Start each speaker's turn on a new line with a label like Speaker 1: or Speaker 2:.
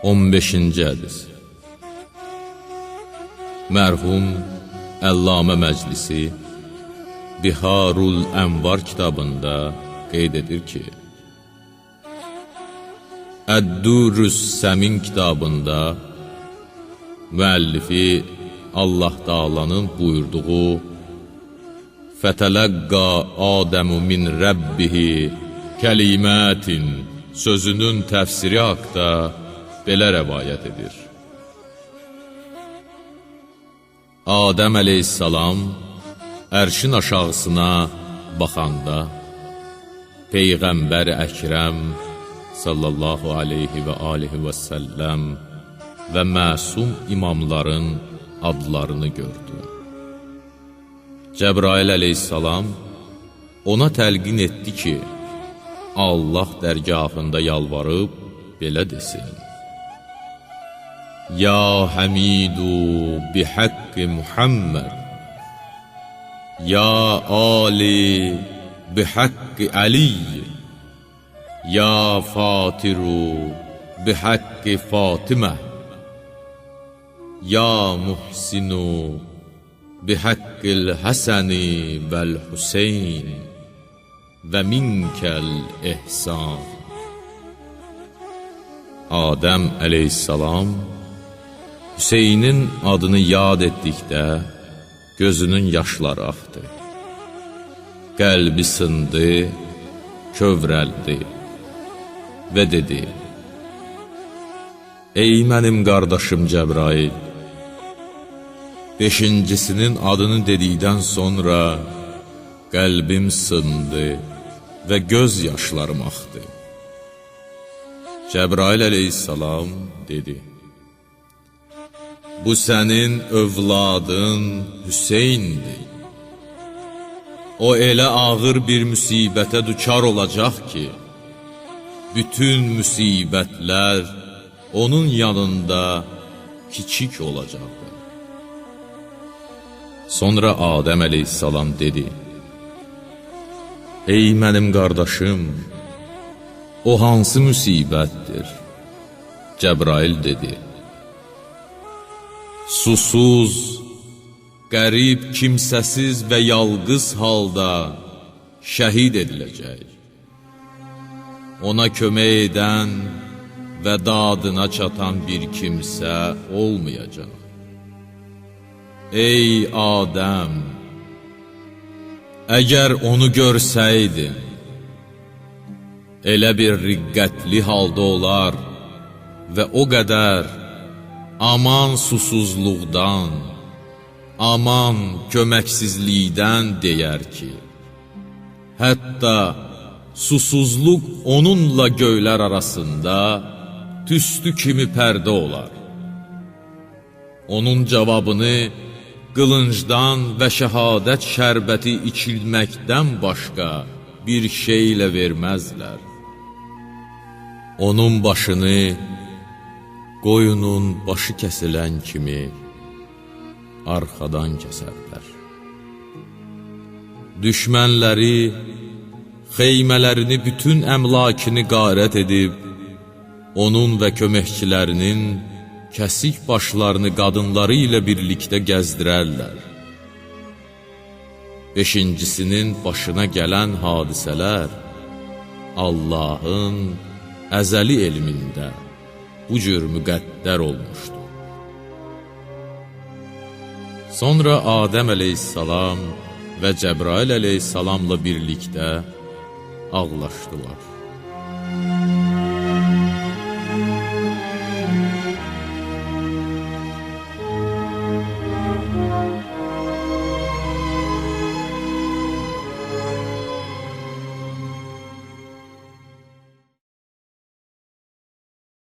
Speaker 1: 15-ci hədis. Mərhum Əllamə Məclisi Biharul Ənvar kitabında qeyd edir ki, Əd-Durrus Səmin kitabında müəllifi Allah Taala'nın buyurduğu Fətələqqa Adəmu min Rəbbihi kəlimətin sözünün təfsiri haqda belə rəvayət edir. Adəm əleyhissalam ərşin aşağısına baxanda Peyğəmbər Əkrəm sallallahu aleyhi və alihi və səlləm və məsum imamların adlarını gördü. Cəbrail əleyhissalam ona təlqin etdi ki, Allah dərgahında yalvarıb belə desin: Ya Həmidu bihaqqi Muhammed, Ya Ali bihaqqi Ali, Ya Fatiru bihaqqi Fatimə, Ya Muhsinu bihaqqil Həsəni vəl Hüseyn və minkəl ihsan. Adəm əleyhissalam Hüseynin adını yad etdikdə gözünün yaşları axdı. Qəlbi sındı, kövrəldi və dedi: Ey mənim qardaşım Cəbrail, beşincisinin adını dedikdən sonra qəlbim sındı və göz yaşlarım axdı. Cəbrail əleyhissalam dedi: Bu sənin övladın Hüseyndir. O elə ağır bir müsibətə düçar olacaq ki, bütün müsibətlər onun yanında kiçik olacaqdır. Sonra Adəm əleyhissalam dedi: Ey mənim qardaşım, o hansı müsibətdir? Cəbrail dedi: Susuz, qərib, kimsəsiz və yalqız halda şəhid ediləcək. Ona kömək edən və dadına çatan bir kimsə olmayacaq. Ey Adəm, əgər onu görsəydin, elə bir riqqətli halda olar və o qədər aman susuzluqdan, aman köməksizlikdən deyər ki, hətta susuzluq onunla göylər arasında tüstü kimi pərdə olar. Onun cavabını qılıncdan və şəhadət şərbəti içilməkdən başqa bir şeylə verməzlər. Onun başını qoyunun başı kəsilən kimi arxadan kəsərlər. Düşmənləri xeymələrini, bütün əmlakini qarət edib, onun və köməkçilərinin kəsik başlarını qadınları ilə birlikdə gəzdirərlər. Beşincisinin başına gələn hadisələr Allahın əzəli elmində bu cür müqəddər olmuşdur. Sonra Adəm əleyhissalam və Cəbrail əleyhissalamla birlikdə ağlaşdılar.